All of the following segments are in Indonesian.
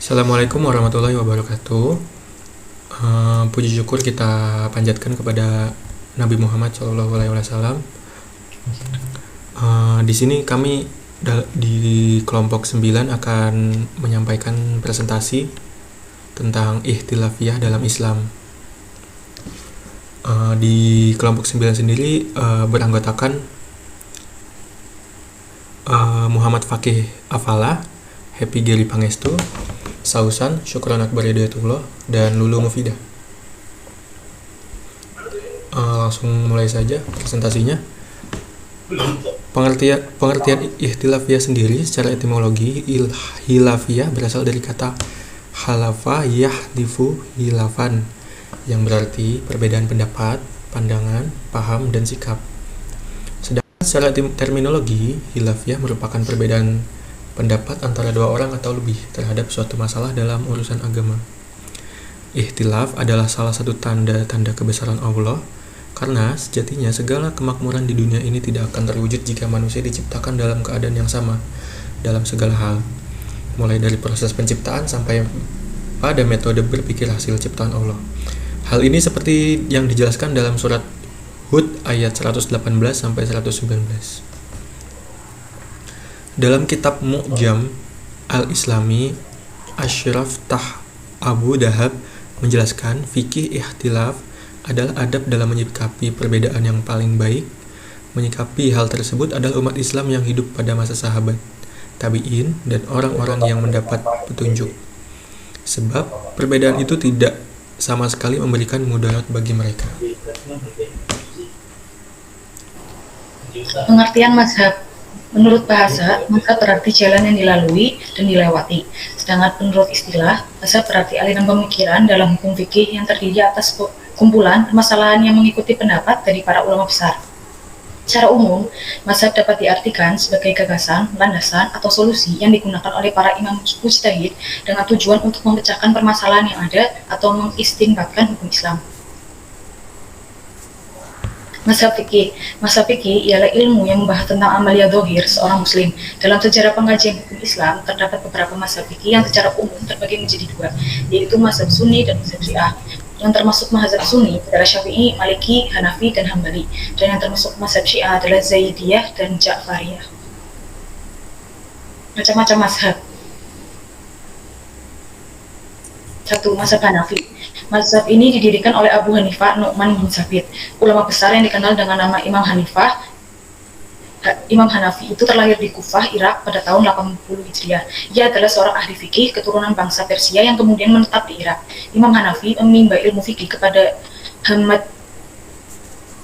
Assalamualaikum warahmatullahi wabarakatuh. Puji syukur kita panjatkan kepada Nabi Muhammad SAW. Di sini kami di kelompok 9 akan menyampaikan presentasi tentang ikhtilafiyah dalam Islam. Di kelompok 9 sendiri beranggotakan Muhammad Fakih Afala, Happy Gary Pangestu, Sausan, Syukron Akbar Hidayatullah, dan Lulu Mufidah. Langsung mulai saja presentasinya. Pengertian ikhtilafiyah sendiri secara etimologi, hilafiyah berasal dari kata halafa yahdifu hilafan, yang berarti perbedaan pendapat, pandangan, paham, dan sikap. Sedangkan secara terminologi, hilafiyah merupakan perbedaan pendapat antara dua orang atau lebih terhadap suatu masalah dalam urusan agama. Ikhtilaf adalah salah satu tanda-tanda kebesaran Allah, karena sejatinya segala kemakmuran di dunia ini tidak akan terwujud jika manusia diciptakan dalam keadaan yang sama dalam segala hal, mulai dari proses penciptaan sampai pada metode berpikir hasil ciptaan Allah. Hal ini seperti yang dijelaskan dalam surat Hud ayat 118 sampai 119. Dalam kitab Mu'jam Al-Islami, Ashraf Tah Abu Dahab menjelaskan fikih ikhtilaf adalah adab dalam menyikapi perbedaan yang paling baik. Menyikapi hal tersebut adalah umat Islam yang hidup pada masa sahabat, tabi'in, dan orang-orang yang mendapat petunjuk. Sebab perbedaan itu tidak sama sekali memberikan mudarat bagi mereka. Pengertian mazhab. Menurut bahasa, mazhab berarti jalan yang dilalui dan dilewati. Sedangkan menurut istilah, mazhab berarti aliran pemikiran dalam hukum fikih yang terdiri atas kumpulan permasalahan yang mengikuti pendapat dari para ulama besar. Secara umum, mazhab dapat diartikan sebagai gagasan, landasan, atau solusi yang digunakan oleh para imam mujtahid dengan tujuan untuk memecahkan permasalahan yang ada atau mengistinbatkan hukum Islam. Mazhab fikih ialah ilmu yang membahas tentang amalia zahir seorang muslim. Dalam sejarah pengkajian hukum Islam, terdapat beberapa mazhab fikih yang secara umum terbagi menjadi dua, yaitu mazhab Sunni dan mazhab Syiah. Yang termasuk mazhab Sunni adalah Syafi'i, Maliki, Hanafi, dan Hambali, dan yang termasuk mazhab Syiah adalah Zaidiyah dan Ja'fariyah. Macam-macam mazhab. 1. Mazhab Hanafi. Mazhab ini didirikan oleh Abu Hanifah Nu'man bin Sabit, ulama besar yang dikenal dengan nama Imam Hanifah. Imam Hanafi itu terlahir di Kufah, Irak pada tahun 80 Hijriah. Ia adalah seorang ahli fikih keturunan bangsa Persia yang kemudian menetap di Irak. Imam Hanafi menimba ilmu fikih kepada Hamad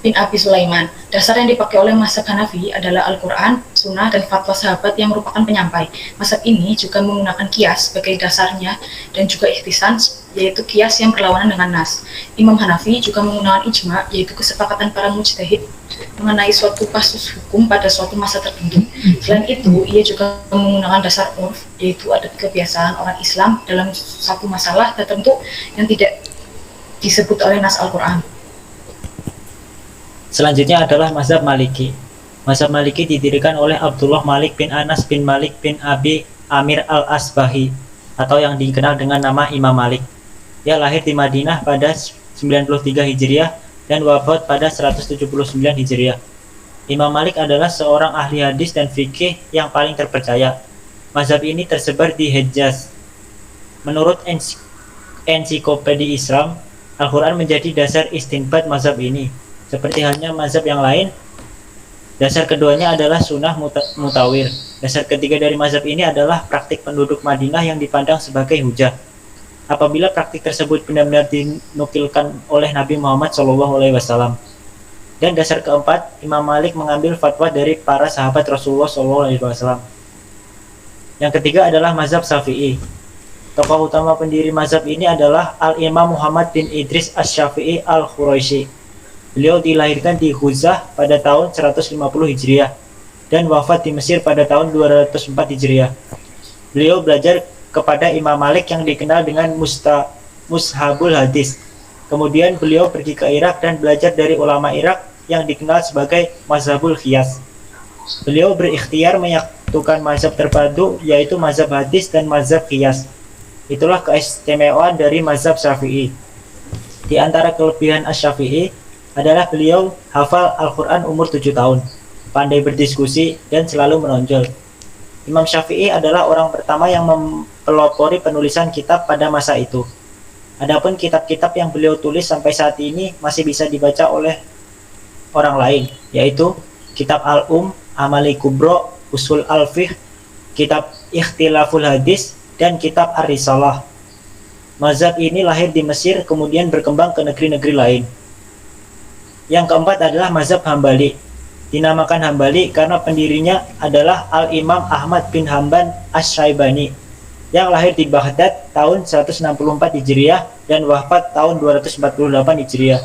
bin Abi Sulaiman. Dasar yang dipakai oleh mazhab Hanafi adalah Al-Quran, Sunnah, dan fatwa sahabat yang merupakan penyampai. Mazhab ini juga menggunakan qiyas sebagai dasarnya dan juga ihtisan, yaitu qiyas yang berlawanan dengan nas. Imam Hanafi juga menggunakan ijma, yaitu kesepakatan para mujtahid mengenai suatu kasus hukum pada suatu masa tertentu. Selain itu, ia juga menggunakan dasar urf, yaitu adat kebiasaan orang Islam dalam satu masalah tertentu yang tidak disebut oleh nas Al-Quran. Selanjutnya adalah mazhab Maliki. Mazhab Maliki didirikan oleh Abdullah Malik bin Anas bin Malik bin Abi Amir al-Asbahi, atau yang dikenal dengan nama Imam Malik. Ia lahir di Madinah pada 93 Hijriah dan wafat pada 179 Hijriah. Imam Malik adalah seorang ahli hadis dan fikih yang paling terpercaya. Mazhab ini tersebar di Hejaz. Menurut ensiklopedia Islam, Al-Quran menjadi dasar istinbat mazhab ini. Seperti halnya mazhab yang lain, dasar keduanya adalah sunnah mutawir. Dasar ketiga dari mazhab ini adalah praktik penduduk Madinah yang dipandang sebagai hujah. Apabila praktik tersebut benar-benar dinukilkan oleh Nabi Muhammad SAW. Dan dasar keempat, Imam Malik mengambil fatwa dari para sahabat Rasulullah SAW. Yang ketiga adalah mazhab Syafi'i. Tokoh utama pendiri mazhab ini adalah Al-Imam Muhammad bin Idris Asy-Syafi'i Al-Quraisy. Beliau dilahirkan di Ghuzah pada tahun 150 Hijriah dan wafat di Mesir pada tahun 204 Hijriah. Beliau belajar kepada Imam Malik yang dikenal dengan Mushabul Hadis. Kemudian beliau pergi ke Irak dan belajar dari ulama Irak yang dikenal sebagai Mazhabul Qiyas. Beliau berikhtiar menyatukan mazhab terpadu, yaitu mazhab hadis dan mazhab qiyas. Itulah keistimewaan dari mazhab Syafi'i. Di antara kelebihan Asy-Syafi'i adalah beliau hafal Al-Quran umur 7 tahun, pandai berdiskusi, dan selalu menonjol. Imam Syafi'i adalah orang pertama yang mempelopori penulisan kitab pada masa itu. Adapun kitab-kitab yang beliau tulis sampai saat ini masih bisa dibaca oleh orang lain, yaitu kitab Amali Kubro, Usul Al-Fiqh, kitab Ikhtilaful Hadis, dan kitab Ar-Risalah. Mazhab ini lahir di Mesir, kemudian berkembang ke negeri-negeri lain. Yang keempat adalah mazhab Hambali. Dinamakan Hambali karena pendirinya adalah Al-Imam Ahmad bin Hanbal Asy-Syaibani, yang lahir di Baghdad tahun 164 Hijriah dan wafat tahun 248 Hijriah.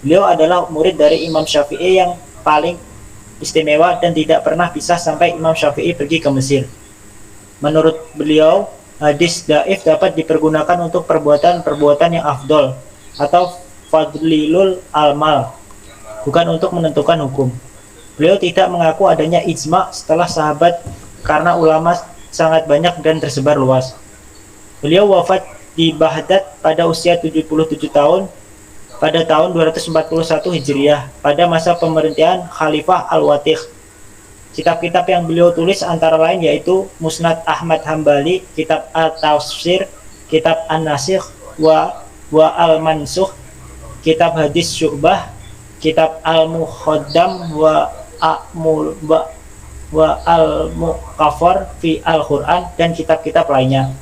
Beliau adalah murid dari Imam Syafi'i yang paling istimewa dan tidak pernah pisah sampai Imam Syafi'i pergi ke Mesir. Menurut beliau, hadis dhaif dapat dipergunakan untuk perbuatan-perbuatan yang afdol atau fadlilul amal, bukan untuk menentukan hukum. Beliau tidak mengaku adanya ijma setelah sahabat karena ulama sangat banyak dan tersebar luas. Beliau wafat di Baghdad pada usia 77 tahun pada tahun 241 Hijriah pada masa pemerintahan Khalifah Al-Wathiq. Kitab-kitab yang beliau tulis antara lain yaitu Musnad Ahmad Hambali, kitab Al-Tafsir, kitab An-Nasikh wa Al-Mansukh, kitab Hadis Syu'bah, kitab Al-Mukhaddam wa Al-Muqaffar fi Al-Quran, dan kitab-kitab lainnya.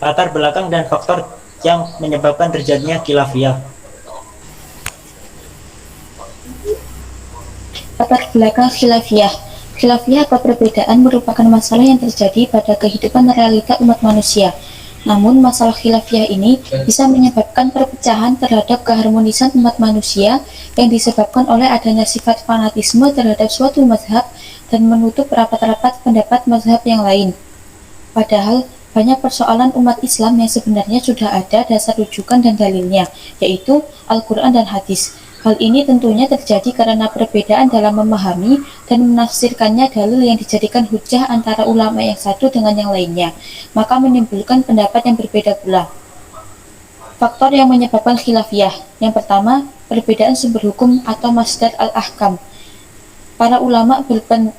Latar belakang dan faktor yang menyebabkan terjadinya khilafiyah. Latar belakang khilafiyah. Khilafiyah atau perbedaan merupakan masalah yang terjadi pada kehidupan realita umat manusia. Namun masalah khilafiyah ini bisa menyebabkan perpecahan terhadap keharmonisan umat manusia yang disebabkan oleh adanya sifat fanatisme terhadap suatu mazhab dan menutup rapat-rapat pendapat mazhab yang lain. Padahal banyak persoalan umat Islam yang sebenarnya sudah ada dasar rujukan dan dalilnya, yaitu Al-Quran dan Hadis. Hal ini tentunya terjadi karena perbedaan dalam memahami dan menafsirkannya dalil yang dijadikan hujah antara ulama yang satu dengan yang lainnya, maka menimbulkan pendapat yang berbeda pula. Faktor yang menyebabkan khilafiyah. Yang pertama, perbedaan sumber hukum atau masdar al-ahkam. Para ulama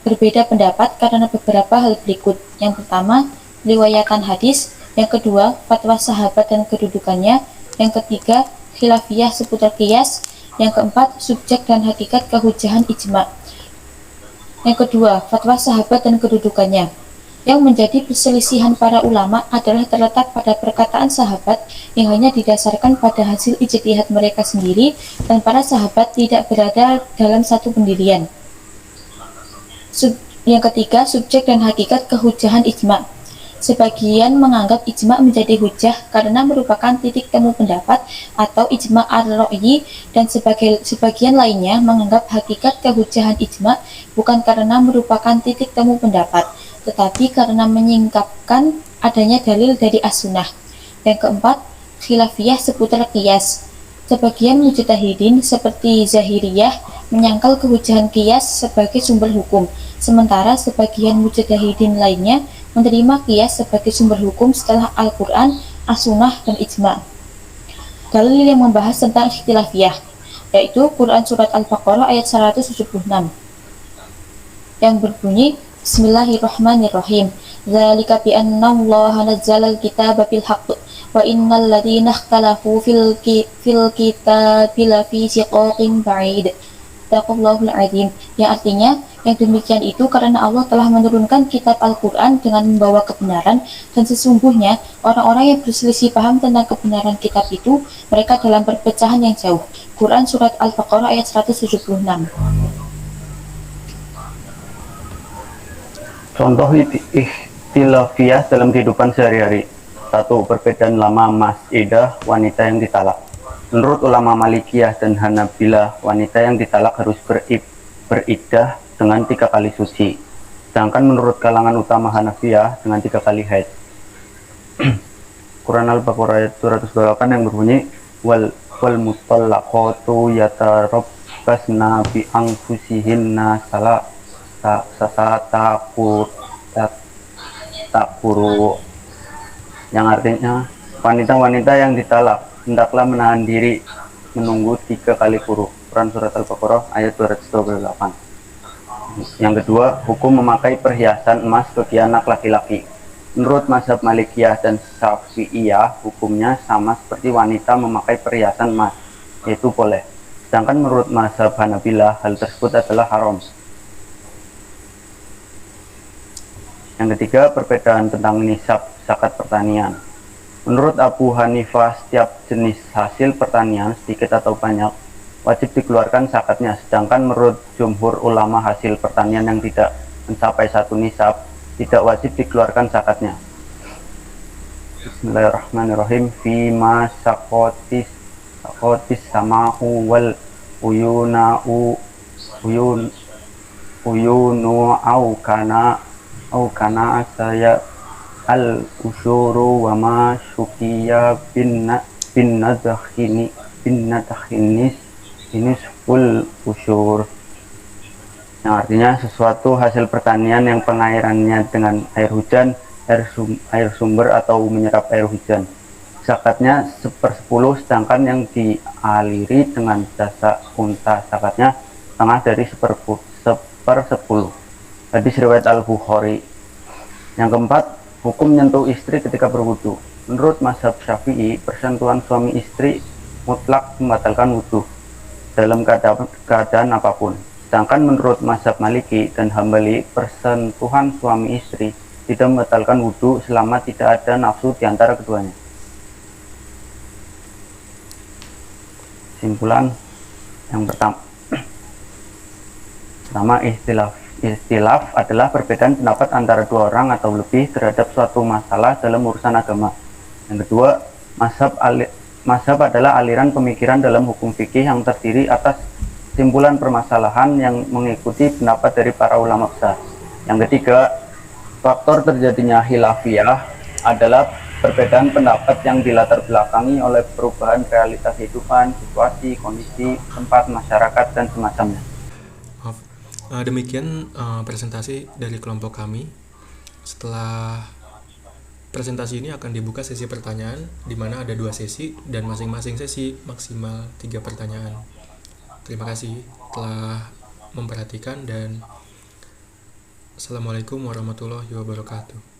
berbeda pendapat karena beberapa hal berikut. Yang pertama, riwayatan hadis. Yang kedua, fatwa sahabat dan kedudukannya. Yang ketiga, khilafiyah seputar qiyas. Yang keempat, subjek dan hakikat kehujahan ijma. Yang kedua, fatwa sahabat dan kedudukannya. Yang menjadi perselisihan para ulama adalah terletak pada perkataan sahabat yang hanya didasarkan pada hasil ijtihad mereka sendiri dan para sahabat tidak berada dalam satu pendirian. Yang ketiga, subjek dan hakikat kehujahan ijma. Sebagian menganggap ijma menjadi hujah karena merupakan titik temu pendapat atau ijma ar-ra'yi, dan sebagian lainnya menganggap hakikat kehujahan ijma bukan karena merupakan titik temu pendapat, tetapi karena menyingkapkan adanya dalil dari as-sunnah. Yang keempat, khilafiyah seputar qiyas. Sebagian mujtahidin seperti Zahiriyah menyangkal kehujahan qiyas sebagai sumber hukum, sementara sebagian mujtahidin lainnya menerima qiyas sebagai sumber hukum setelah Al-Quran, As-Sunnah, dan Ijma. Dalil yang membahas tentang ikhtilafiyah, yaitu Quran Surat Al-Baqarah ayat 176 yang berbunyi, Bismillahirrahmanirrahim, Dzalika bi anna Allaha nazzalal kitaba bil haqq wa innal ladzina ikhtalafu fil kitabi lafi shiqaqin ba'id. Taqallahul azim, yang artinya yang demikian itu karena Allah telah menurunkan kitab Al-Quran dengan membawa kebenaran, dan sesungguhnya orang-orang yang berselisih paham tentang kebenaran kitab itu mereka dalam perpecahan yang jauh. Quran Surat Al-Baqarah ayat 176. Contoh ikhtilafiyah dalam kehidupan sehari-hari. 1. Perbedaan lama mas'idah wanita yang ditalak. Menurut ulama Malikiyah dan Hanabilah, wanita yang ditalak harus beriddah dengan 3 kali suci. Sedangkan menurut kalangan utama Hanafiyah dengan 3 kali haid. Quran Al-Baqarah ayat 228 yang berbunyi, wal mutallaqatu yatarabbasna bi anfusihinna tak puru, yang artinya wanita-wanita yang ditalak hendaklah menahan diri menunggu 3 kali puru. Quran Surat Al-Baqarah ayat 228. Yang kedua, hukum memakai perhiasan emas bagi anak laki-laki. Menurut mazhab Malikiyah dan Syafi'iyah, hukumnya sama seperti wanita memakai perhiasan emas, yaitu boleh. Sedangkan menurut mazhab Hanabilah, hal tersebut adalah haram. Yang ketiga, perbedaan tentang nisab zakat pertanian. Menurut Abu Hanifah, setiap jenis hasil pertanian, sedikit atau banyak, wajib dikeluarkan zakatnya. Sedangkan menurut jumhur ulama, hasil pertanian yang tidak mencapai 1 nisab tidak wajib dikeluarkan zakatnya. Bismillahirrahmanirrahim. Fima sakotis samahu wal uyunu au kana saya al usyuru wa ma syukiya bin nadakhinis ini full usyur, yang artinya sesuatu hasil pertanian yang pengairannya dengan air hujan, air sumber atau menyerap air hujan, zakatnya 1/10, sedangkan yang dialiri dengan jasa unta zakatnya setengah dari 1/10. Hadis riwayat Al-Bukhari. Yang keempat, hukum menyentuh istri ketika berwudu. Menurut mazhab Syafi'i, persentuhan suami istri mutlak membatalkan wudu dalam keadaan apapun. Sedangkan menurut mazhab Maliki dan Hambali, persentuhan suami istri tidak membatalkan wudu selama tidak ada nafsu di antara keduanya. Kesimpulan yang pertama, Ikhtilaf adalah perbedaan pendapat antara 2 orang atau lebih terhadap suatu masalah dalam urusan agama. Yang kedua, mazhab adalah aliran pemikiran dalam hukum fikih yang terdiri atas simpulan permasalahan yang mengikuti pendapat dari para ulama besar. Yang ketiga, faktor terjadinya khilafiyah adalah perbedaan pendapat yang dilatar belakangi oleh perubahan realitas kehidupan, situasi, kondisi, tempat, masyarakat, dan semacamnya. Demikian presentasi dari kelompok kami. Setelah presentasi ini akan dibuka sesi pertanyaan, di mana ada 2 sesi dan masing-masing sesi maksimal 3 pertanyaan. Terima kasih telah memperhatikan dan Assalamualaikum warahmatullahi wabarakatuh.